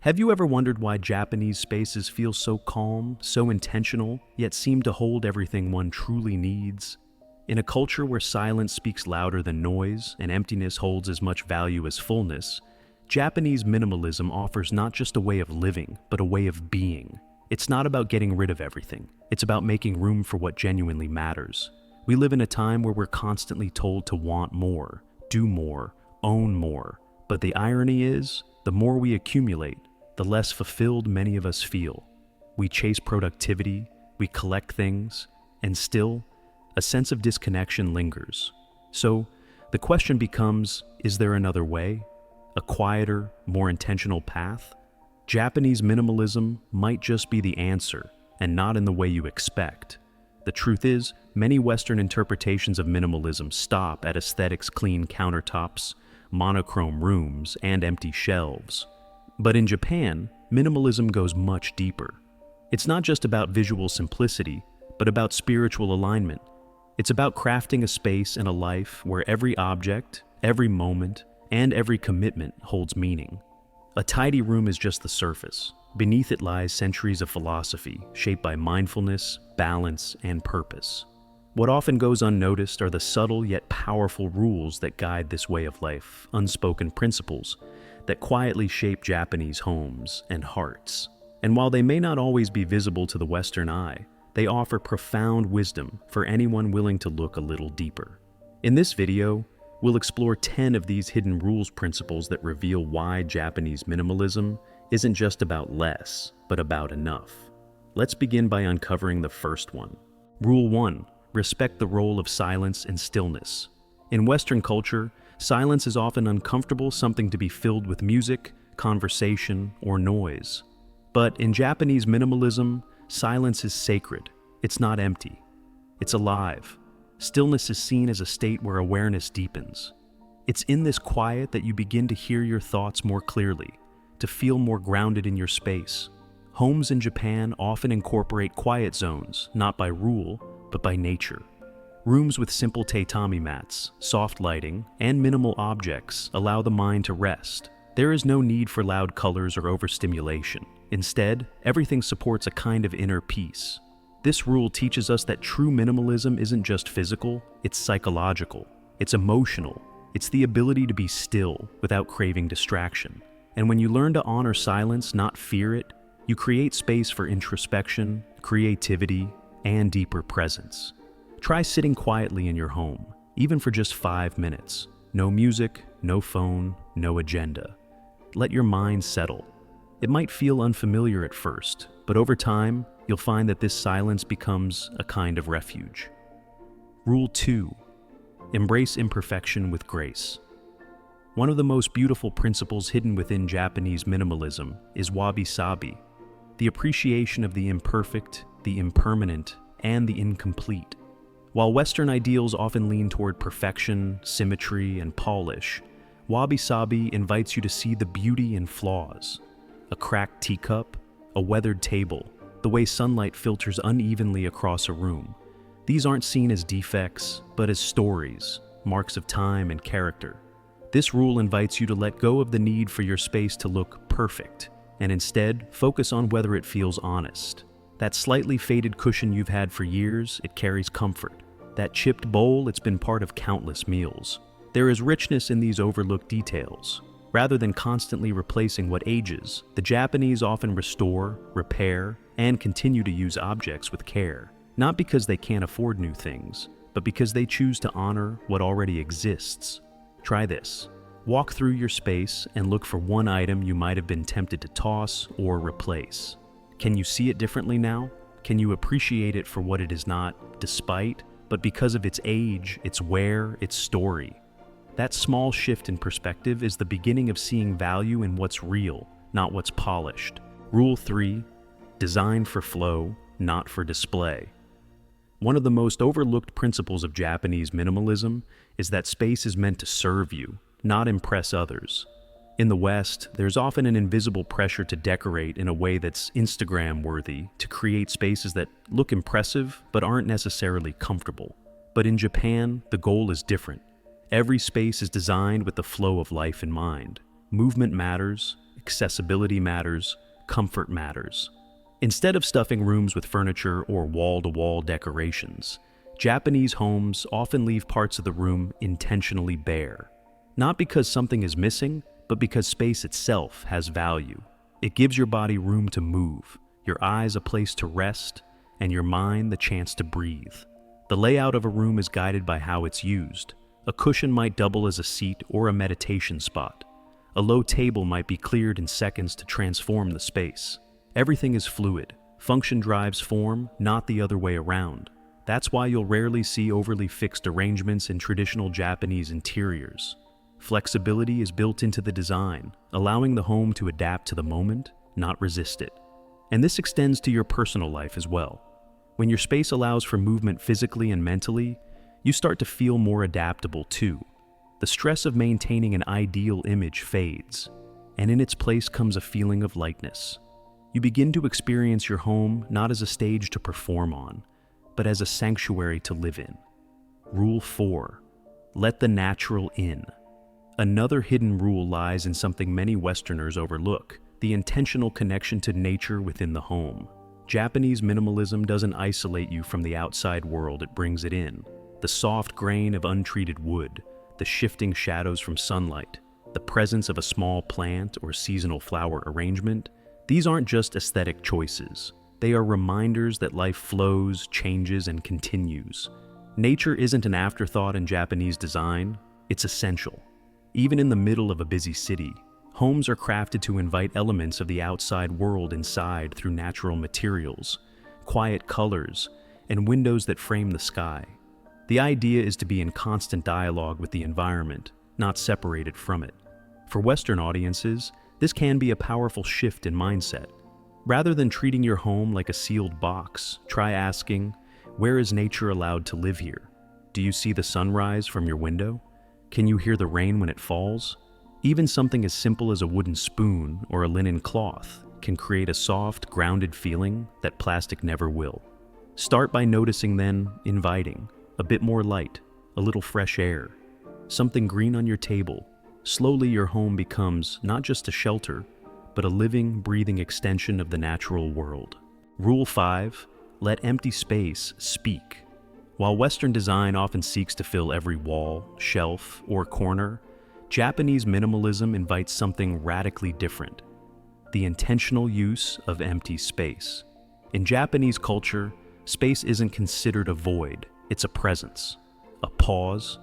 Have you ever wondered why Japanese spaces feel so calm, so intentional, yet seem to hold everything one truly needs? In a culture where silence speaks louder than noise and emptiness holds as much value as fullness, Japanese minimalism offers not just a way of living, but a way of being. It's not about getting rid of everything. It's about making room for what genuinely matters. We live in a time where we're constantly told to want more, do more, own more. But the irony is, the more we accumulate, the less fulfilled many of us feel. We chase productivity, we collect things, and still, a sense of disconnection lingers. So, the question becomes, is there another way? A quieter, more intentional path? Japanese minimalism might just be the answer, and not in the way you expect. The truth is, many Western interpretations of minimalism stop at aesthetics, clean countertops, monochrome rooms, and empty shelves. But in Japan, minimalism goes much deeper. It's not just about visual simplicity, but about spiritual alignment. It's about crafting a space and a life where every object, every moment, and every commitment holds meaning. A tidy room is just the surface. Beneath it lies centuries of philosophy, shaped by mindfulness, balance, and purpose. What often goes unnoticed are the subtle yet powerful rules that guide this way of life, unspoken principles that quietly shape Japanese homes and hearts. And while they may not always be visible to the Western eye, they offer profound wisdom for anyone willing to look a little deeper. In this video, we'll explore 10 of these hidden rules principles that reveal why Japanese minimalism isn't just about less, but about enough. Let's begin by uncovering the first one. Rule 1. Respect the role of silence and stillness. In Western culture, silence is often uncomfortable, something to be filled with music, conversation, or noise. But in Japanese minimalism, silence is sacred. It's not empty. It's alive. Stillness is seen as a state where awareness deepens. It's in this quiet that you begin to hear your thoughts more clearly, to feel more grounded in your space. Homes in Japan often incorporate quiet zones, not by rule, but by nature. Rooms with simple tatami mats, soft lighting, and minimal objects allow the mind to rest. There is no need for loud colors or overstimulation. Instead, everything supports a kind of inner peace. This rule teaches us that true minimalism isn't just physical, it's psychological. It's emotional. It's the ability to be still without craving distraction. And when you learn to honor silence, not fear it, you create space for introspection, creativity, and deeper presence. Try sitting quietly in your home, even for just 5 minutes. No music, no phone, no agenda. Let your mind settle. It might feel unfamiliar at first, but over time, you'll find that this silence becomes a kind of refuge. Rule 2. Embrace imperfection with grace. One of the most beautiful principles hidden within Japanese minimalism is wabi-sabi, the appreciation of the imperfect, the impermanent, and the incomplete. While Western ideals often lean toward perfection, symmetry, and polish, wabi-sabi invites you to see the beauty in flaws. A cracked teacup, a weathered table, the way sunlight filters unevenly across a room. These aren't seen as defects, but as stories, marks of time and character. This rule invites you to let go of the need for your space to look perfect, and instead focus on whether it feels honest. That slightly faded cushion you've had for years, it carries comfort. That chipped bowl, it's been part of countless meals. There is richness in these overlooked details. Rather than constantly replacing what ages, the Japanese often restore, repair, and continue to use objects with care. Not because they can't afford new things, but because they choose to honor what already exists. Try this. Walk through your space and look for one item you might have been tempted to toss or replace. Can you see it differently now? Can you appreciate it for what it is not, despite, but because of its age, its wear, its story? That small shift in perspective is the beginning of seeing value in what's real, not what's polished. Rule 3. Design for flow, not for display. One of the most overlooked principles of Japanese minimalism is that space is meant to serve you, not impress others. In the West, there's often an invisible pressure to decorate in a way that's Instagram-worthy, to create spaces that look impressive but aren't necessarily comfortable. But in Japan, the goal is different. Every space is designed with the flow of life in mind. Movement matters, accessibility matters, comfort matters. Instead of stuffing rooms with furniture or wall-to-wall decorations, Japanese homes often leave parts of the room intentionally bare. Not because something is missing, but because space itself has value. It gives your body room to move, your eyes a place to rest, and your mind the chance to breathe. The layout of a room is guided by how it's used. A cushion might double as a seat or a meditation spot. A low table might be cleared in seconds to transform the space. Everything is fluid. Function drives form, not the other way around. That's why you'll rarely see overly fixed arrangements in traditional Japanese interiors. Flexibility is built into the design, allowing the home to adapt to the moment, not resist it. And this extends to your personal life as well. When your space allows for movement physically and mentally, you start to feel more adaptable too. The stress of maintaining an ideal image fades, and in its place comes a feeling of lightness. You begin to experience your home not as a stage to perform on, but as a sanctuary to live in. Rule 4. Let the natural in. Another hidden rule lies in something many Westerners overlook: the intentional connection to nature within the home. Japanese minimalism doesn't isolate you from the outside world, it brings it in. The soft grain of untreated wood, the shifting shadows from sunlight, the presence of a small plant or seasonal flower arrangement, these aren't just aesthetic choices. They are reminders that life flows, changes, and continues. Nature isn't an afterthought in Japanese design, it's essential. Even in the middle of a busy city, homes are crafted to invite elements of the outside world inside through natural materials, quiet colors, and windows that frame the sky. The idea is to be in constant dialogue with the environment, not separated from it. For Western audiences, this can be a powerful shift in mindset. Rather than treating your home like a sealed box, try asking, where is nature allowed to live here? Do you see the sunrise from your window? Can you hear the rain when it falls? Even something as simple as a wooden spoon or a linen cloth can create a soft, grounded feeling that plastic never will. Start by noticing, then inviting. A bit more light, a little fresh air, something green on your table. Slowly your home becomes not just a shelter, but a living, breathing extension of the natural world. Rule 5. Let empty space speak. While Western design often seeks to fill every wall, shelf, or corner, Japanese minimalism invites something radically different: the intentional use of empty space. In Japanese culture, space isn't considered a void, it's a presence, a pause,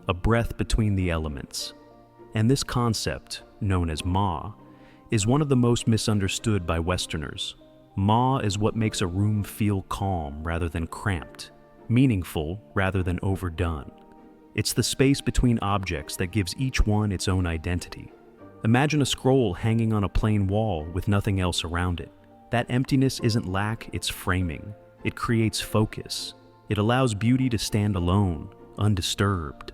a breath between the elements. And this concept, known as ma, is one of the most misunderstood by Westerners. Ma is what makes a room feel calm rather than cramped, meaningful rather than overdone. It's the space between objects that gives each one its own identity. Imagine a scroll hanging on a plain wall with nothing else around it. That emptiness isn't lack, it's framing. It creates focus. It allows beauty to stand alone, undisturbed.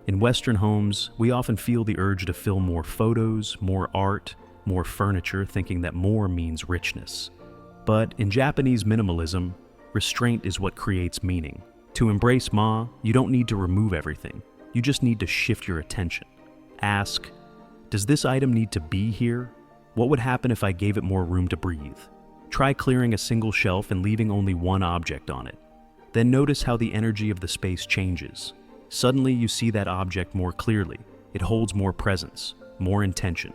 In Western homes, we often feel the urge to fill more photos, more art, more furniture, thinking that more means richness. But in Japanese minimalism, restraint is what creates meaning. To embrace ma, you don't need to remove everything. You just need to shift your attention. Ask, does this item need to be here? What would happen if I gave it more room to breathe? Try clearing a single shelf and leaving only one object on it. Then notice how the energy of the space changes. Suddenly you see that object more clearly. It holds more presence, more intention.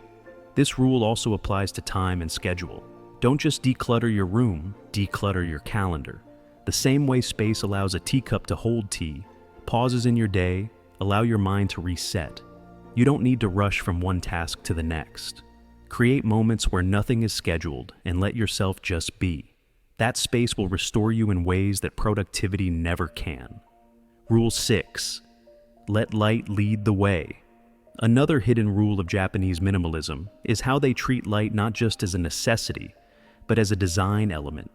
This rule also applies to time and schedule. Don't just declutter your room, declutter your calendar. The same way space allows a teacup to hold tea, pauses in your day, allow your mind to reset. You don't need to rush from one task to the next. Create moments where nothing is scheduled and let yourself just be. That space will restore you in ways that productivity never can. Rule 6. Let light lead the way. Another hidden rule of Japanese minimalism is how they treat light not just as a necessity, but as a design element.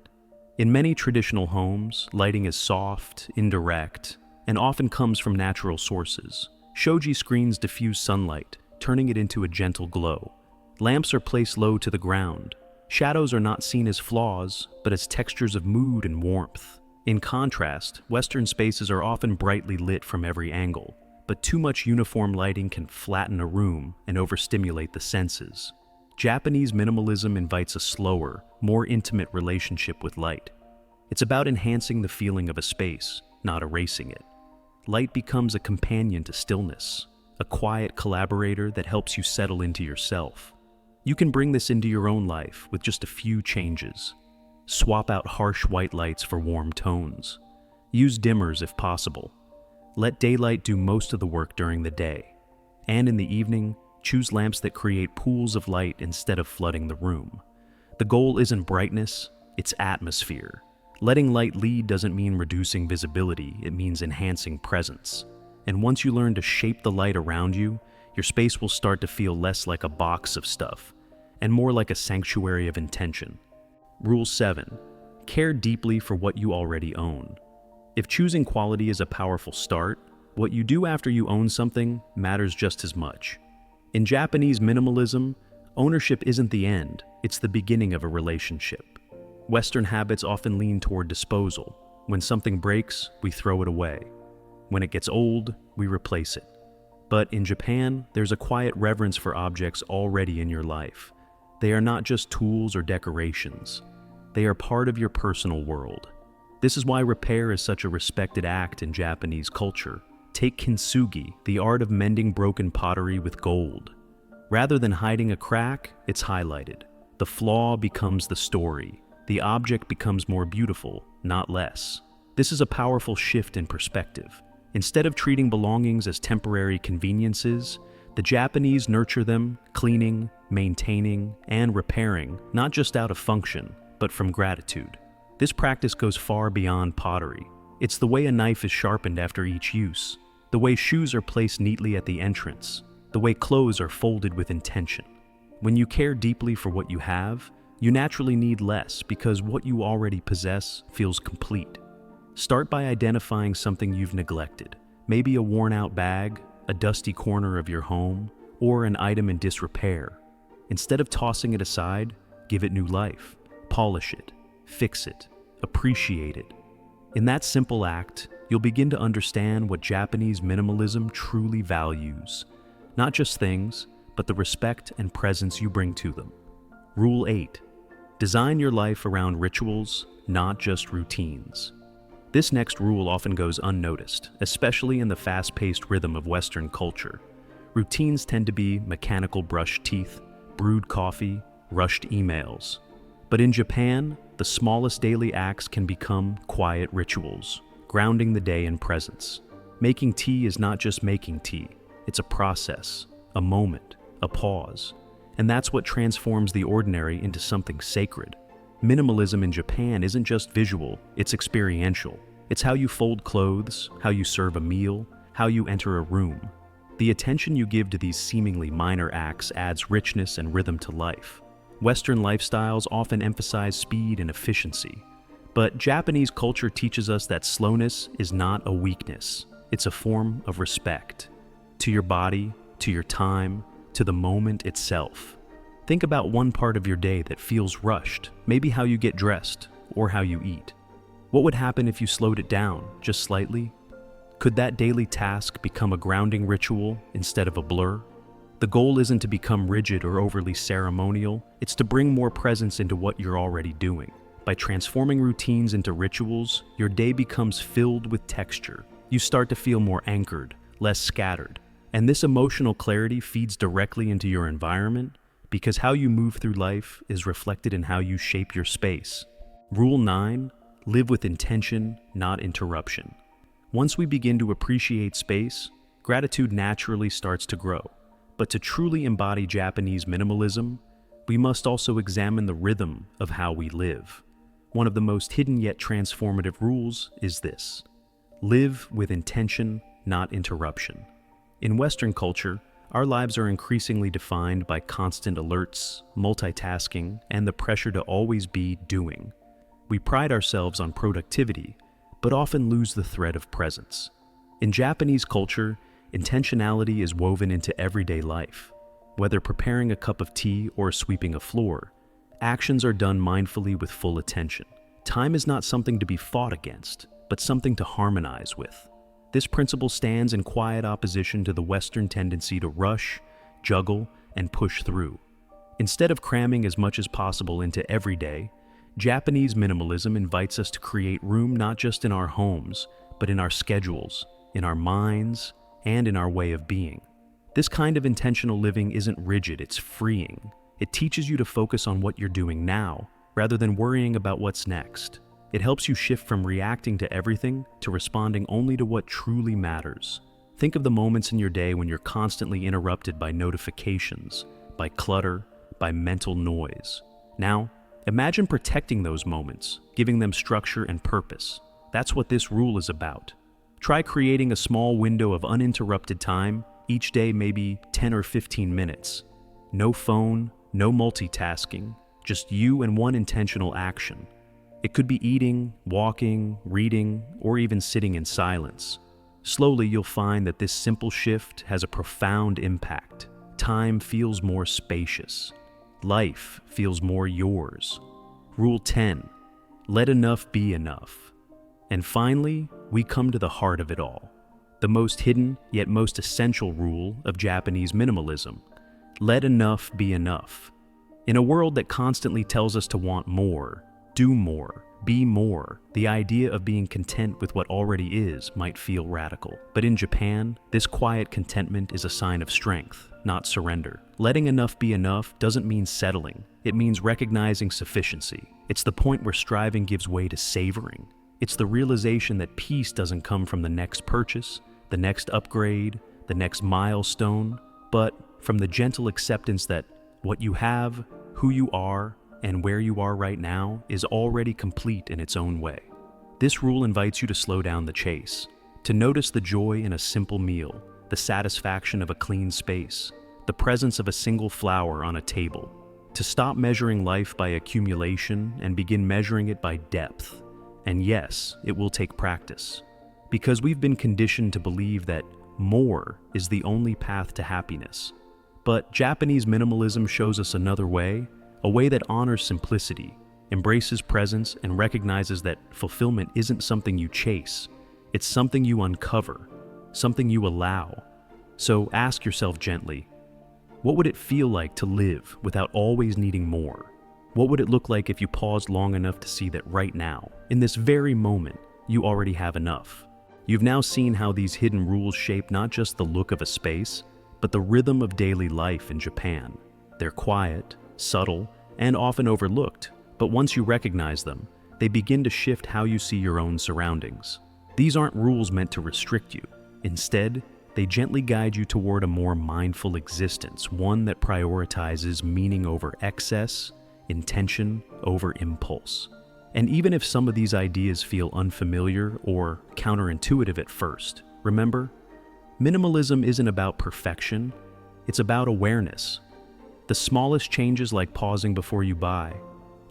In many traditional homes, lighting is soft, indirect, and often comes from natural sources. Shoji screens diffuse sunlight, turning it into a gentle glow. Lamps are placed low to the ground. Shadows are not seen as flaws, but as textures of mood and warmth. In contrast, Western spaces are often brightly lit from every angle, but too much uniform lighting can flatten a room and overstimulate the senses. Japanese minimalism invites a slower, more intimate relationship with light. It's about enhancing the feeling of a space, not erasing it. Light becomes a companion to stillness, a quiet collaborator that helps you settle into yourself. You can bring this into your own life with just a few changes. Swap out harsh white lights for warm tones. Use dimmers if possible. Let daylight do most of the work during the day. And in the evening, choose lamps that create pools of light instead of flooding the room. The goal isn't brightness, it's atmosphere. Letting light lead doesn't mean reducing visibility, it means enhancing presence. And once you learn to shape the light around you, your space will start to feel less like a box of stuff, and more like a sanctuary of intention. Rule 7. Care deeply for what you already own. If choosing quality is a powerful start, what you do after you own something matters just as much. In Japanese minimalism, ownership isn't the end, it's the beginning of a relationship. Western habits often lean toward disposal. When something breaks, we throw it away. When it gets old, we replace it. But in Japan, there's a quiet reverence for objects already in your life. They are not just tools or decorations. They are part of your personal world. This is why repair is such a respected act in Japanese culture. Take kintsugi, the art of mending broken pottery with gold. Rather than hiding a crack, it's highlighted. The flaw becomes the story. The object becomes more beautiful, not less. This is a powerful shift in perspective. Instead of treating belongings as temporary conveniences, the Japanese nurture them, cleaning, maintaining, and repairing, not just out of function, but from gratitude. This practice goes far beyond pottery. It's the way a knife is sharpened after each use, the way shoes are placed neatly at the entrance, the way clothes are folded with intention. When you care deeply for what you have, you naturally need less because what you already possess feels complete. Start by identifying something you've neglected, maybe a worn-out bag, a dusty corner of your home, or an item in disrepair. Instead of tossing it aside, give it new life. Polish it, fix it, appreciate it. In that simple act, you'll begin to understand what Japanese minimalism truly values. Not just things, but the respect and presence you bring to them. Rule 8. Design your life around rituals, not just routines. This next rule often goes unnoticed, especially in the fast-paced rhythm of Western culture. Routines tend to be mechanical brushed teeth, brewed coffee, rushed emails. But in Japan, the smallest daily acts can become quiet rituals, grounding the day in presence. Making tea is not just making tea, it's a process, a moment, a pause. And that's what transforms the ordinary into something sacred. Minimalism in Japan isn't just visual, it's experiential. It's how you fold clothes, how you serve a meal, how you enter a room. The attention you give to these seemingly minor acts adds richness and rhythm to life. Western lifestyles often emphasize speed and efficiency, but Japanese culture teaches us that slowness is not a weakness, it's a form of respect. To your body, to your time, to the moment itself. Think about one part of your day that feels rushed, maybe how you get dressed, or how you eat. What would happen if you slowed it down, just slightly? Could that daily task become a grounding ritual instead of a blur? The goal isn't to become rigid or overly ceremonial, it's to bring more presence into what you're already doing. By transforming routines into rituals, your day becomes filled with texture. You start to feel more anchored, less scattered. And this emotional clarity feeds directly into your environment because how you move through life is reflected in how you shape your space. Rule 9, live with intention, not interruption. Once we begin to appreciate space, gratitude naturally starts to grow. But to truly embody Japanese minimalism, we must also examine the rhythm of how we live. One of the most hidden yet transformative rules is this: live with intention, not interruption. In Western culture, our lives are increasingly defined by constant alerts, multitasking, and the pressure to always be doing. We pride ourselves on productivity, but often lose the thread of presence. In Japanese culture, intentionality is woven into everyday life. Whether preparing a cup of tea or sweeping a floor, actions are done mindfully with full attention. Time is not something to be fought against, but something to harmonize with. This principle stands in quiet opposition to the Western tendency to rush, juggle, and push through. Instead of cramming as much as possible into every day, Japanese minimalism invites us to create room not just in our homes, but in our schedules, in our minds, and in our way of being. This kind of intentional living isn't rigid, it's freeing. It teaches you to focus on what you're doing now, rather than worrying about what's next. It helps you shift from reacting to everything to responding only to what truly matters. Think of the moments in your day when you're constantly interrupted by notifications, by clutter, by mental noise. Now, imagine protecting those moments, giving them structure and purpose. That's what this rule is about. Try creating a small window of uninterrupted time, each day maybe 10 or 15 minutes. No phone, no multitasking, just you and one intentional action. It could be eating, walking, reading, or even sitting in silence. Slowly, you'll find that this simple shift has a profound impact. Time feels more spacious. Life feels more yours. Rule 10, let enough be enough. And finally, we come to the heart of it all. The most hidden, yet most essential rule of Japanese minimalism. Let enough be enough. In a world that constantly tells us to want more, do more, be more, the idea of being content with what already is might feel radical. But in Japan, this quiet contentment is a sign of strength, not surrender. Letting enough be enough doesn't mean settling. It means recognizing sufficiency. It's the point where striving gives way to savoring. It's the realization that peace doesn't come from the next purchase, the next upgrade, the next milestone, but from the gentle acceptance that what you have, who you are, and where you are right now is already complete in its own way. This rule invites you to slow down the chase, to notice the joy in a simple meal, the satisfaction of a clean space, the presence of a single flower on a table, to stop measuring life by accumulation and begin measuring it by depth. And yes, it will take practice, because we've been conditioned to believe that more is the only path to happiness. But Japanese minimalism shows us another way, a way that honors simplicity, embraces presence, and recognizes that fulfillment isn't something you chase, it's something you uncover, something you allow. So ask yourself gently, what would it feel like to live without always needing more? What would it look like if you paused long enough to see that right now, in this very moment, you already have enough? You've now seen how these hidden rules shape not just the look of a space, but the rhythm of daily life in Japan. They're quiet, subtle, and often overlooked, but once you recognize them, they begin to shift how you see your own surroundings. These aren't rules meant to restrict you. Instead, they gently guide you toward a more mindful existence, one that prioritizes meaning over excess, intention over impulse. And even if some of these ideas feel unfamiliar or counterintuitive at first, remember, minimalism isn't about perfection, it's about awareness. The smallest changes like pausing before you buy,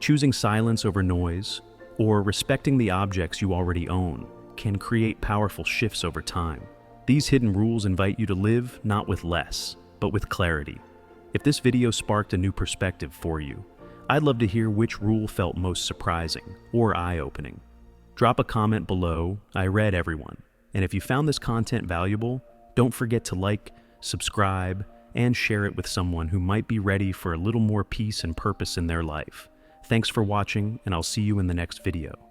choosing silence over noise, or respecting the objects you already own can create powerful shifts over time. These hidden rules invite you to live not with less, but with clarity. If this video sparked a new perspective for you, I'd love to hear which rule felt most surprising or eye-opening. Drop a comment below, I read everyone. And if you found this content valuable, don't forget to like, subscribe, and share it with someone who might be ready for a little more peace and purpose in their life. Thanks for watching, and I'll see you in the next video.